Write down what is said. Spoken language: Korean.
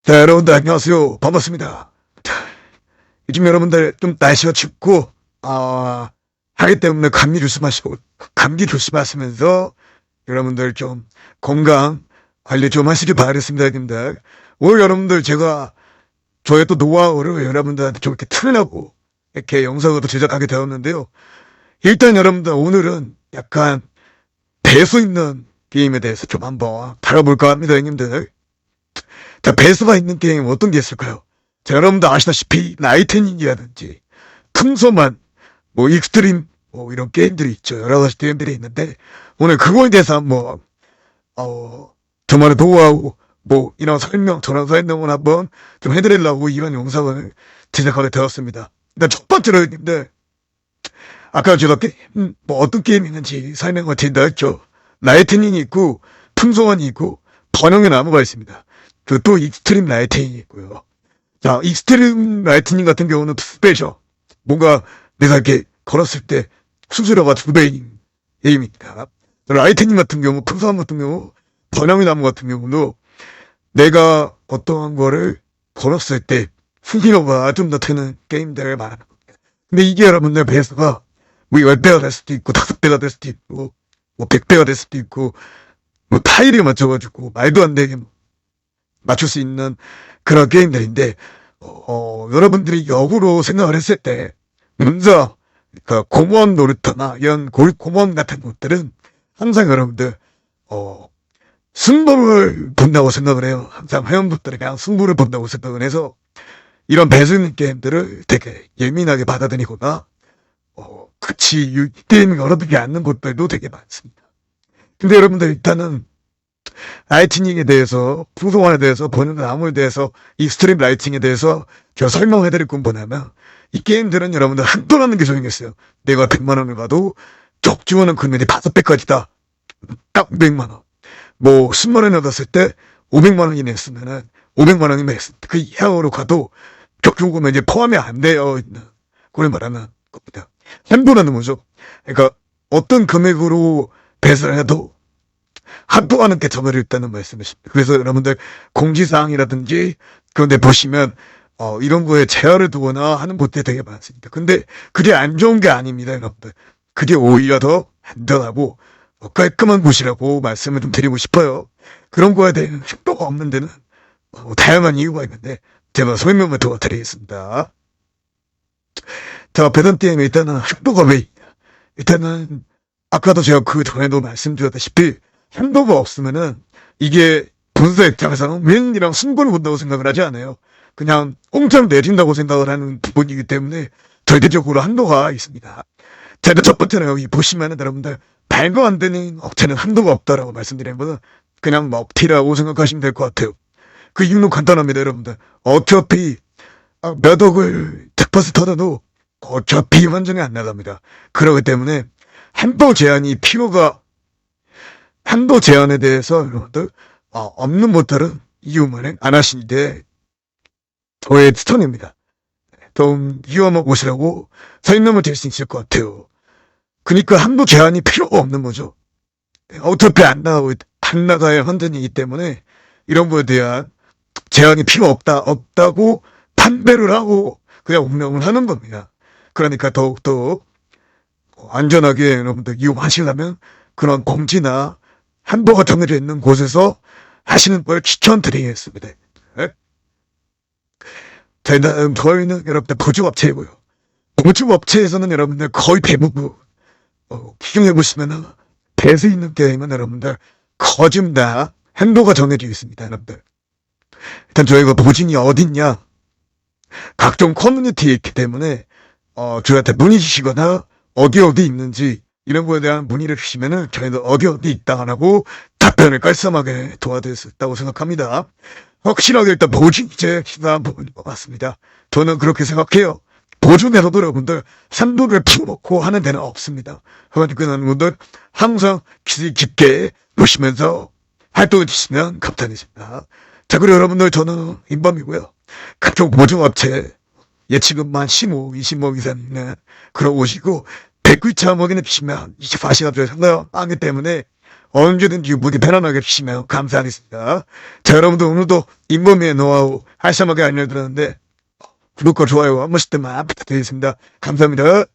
자, 여러분들 안녕하세요. 반갑습니다. 자, 요즘 여러분들 좀 날씨가 춥고, 하기 때문에 감기 조심하시면서 여러분들 좀 건강 관리 좀 하시길 바라겠습니다, 형님들. 오늘 여러분들 제가 저의 또 노하우를 여러분들한테 좀 이렇게 틀려고 이렇게 영상으로 제작하게 되었는데요. 일단 여러분들 오늘은 약간 배수 있는 게임에 대해서 좀 한번 다뤄볼까 합니다, 형님들. 자, 배수가 있는 게임 어떤 게 있을까요? 자, 여러분들 아시다시피 라이트닝이라든지 풍소만, 익스트림, 이런 게임들이 있죠. 여러 가지 게임들이 있는데 오늘 그거에 대해서 한번 저만의 노하우, 이런 전화 설명을 한번 좀 해드리려고 이런 영상을 제작하게 되었습니다. 일단 첫 번째로 형님들, 아까 제가 어떤 게임이 있는지 설명을 드린다 했죠. 라이트닝이 있고 풍소원이 있고 번영의 나무가 있습니다. 그 또 익스트림 라이트닝이 있고요. 자, 익스트림 라이트닝 같은 경우는 2배죠. 뭔가 내가 이렇게 걸었을 때 수수료가 2배인 게임이니까. 라이트닝 같은 경우, 풍선 같은 경우, 번영의 나무 같은 경우도 내가 어떠한 거를 걸었을 때 수수료가 좀 더 되는 게임들을 말하는 겁니다. 근데 이게 여러분들 배수가 10배가 될 수도 있고 5배가 될 수도 있고 100배가 될 수도 있고 타일에 맞춰가지고 말도 안 되게 맞출 수 있는 그런 게임들인데, 여러분들이 역으로 생각을 했을 때, 먼저, 공무원 놀이터나 이런 공무원 같은 것들은 항상 여러분들, 승부를 본다고 생각을 해요. 항상 회원분들이 그냥 승부를 본다고 생각을 해서, 이런 배수 있는 게임들을 되게 예민하게 받아들이거나, 이 게임이 열어두지 않는 곳들도 되게 많습니다. 근데 여러분들 일단은, 라이트닝에 대해서, 풍소원에 대해서, 보는 나무에 대해서, 익스트림 라이팅에 대해서 제가 설명해드릴 건 뭐냐면, 이 게임들은 여러분들 한도라는 게 적용했어요. 내가 100만원을 가도 적중하는 금액이 5배까지다. 딱 500만원. 10만원을 얻었을 때 500만원이 냈으면은 500만원이 냈을 때 그 이하로 가도 적중 금액이 포함이 안 되어 있는 그걸 말하는 겁니다. 한도라는 거죠. 그러니까 어떤 금액으로 배설을 해도 한도하는 게 정해져 있다는 말씀이십니다. 그래서 여러분들 공지사항이라든지 그런데 보시면 이런 거에 제한을 두거나 하는 곳들이 되게 많습니다. 근데 그게 안 좋은 게 아닙니다, 여러분들. 그게 오히려 더 안전하고 깔끔한 곳이라고 말씀을 좀 드리고 싶어요. 그런 거에 대한 속도가 없는 데는 다양한 이유가 있는데 제가 설명을 도와드리겠습니다. 자, 배던게임에 일단은 속도가 왜 있냐. 일단은 아까도 제가 그 전에도 말씀드렸다시피 한도가 없으면은 이게 분수 입장에서는 윈이랑 승부를 본다고 생각을 하지 않아요. 그냥 공짜로 내준다고 생각을 하는 부분이기 때문에 절대적으로 한도가 있습니다. 자, 첫 번째는 여기 보시면은 여러분들 말도 안 되는 업체는 한도가 없다라고 말씀드리는 거는 그냥 업티라고 생각하시면 될 것 같아요. 그 이유는 간단합니다, 여러분들. 어차피 몇 억을 득파스 터져도 어차피 완전히 안 나갑니다. 그렇기 때문에 한도 제한에 대해서 여러분들 없는 모델은 이용을 안 하시는데 저의 추천입니다. 좀 위험한 곳이라고 설명을 드릴 수 있을 것 같아요. 그러니까 한도 제한이 필요가 없는 거죠. 어차피 안 나가야 환전이기 때문에 이런 거에 대한 제한이 필요 없다고 판별을 하고 그냥 운영을 하는 겁니다. 그러니까 더욱더 안전하게 여러분들 이용하시려면 그런 공지나 한도가 정해져 있는 곳에서 하시는 걸 추천드리겠습니다. 네? 저희는 여러분들 보조업체이고요. 보조업체에서는 여러분들 거의 대부분 기경해보시면은 배수 있는 게임은 여러분들 거진 다 한도가 정해져 있습니다. 여러분들 일단 저희가 보진이 어딨냐, 각종 커뮤니티에 있기 때문에 저희한테 문의 주시거나 어디 있는지 이런 거에 대한 문의를 주시면은 저희도 어디 있다라고 답변을 깔끔하게 도와드릴 수 있다고 생각합니다. 확실하게 일단 보증 이제 중요한 부분인 것 같습니다. 저는 그렇게 생각해요. 보증에서도 여러분들 산도를 풀어놓고 하는 데는 없습니다. 그러니까 여러분들 항상 기술 깊게 보시면서 활동해 주시면 감사하겠습니다. 자, 그리고 여러분들 저는 인범이고요. 각종 보증업체 예치금만 15, 20억 이상 있는 그런 곳이고 100글자 먹이는 주시면 24시간 전에 상담하기 때문에 언제든지 무기 편안하게 주시면 감사하겠습니다. 자, 여러분들 오늘도 인범이의 노하우 알싸하게 알려드렸는데 구독과 좋아요 한 번씩 만 부탁드리겠습니다. 감사합니다.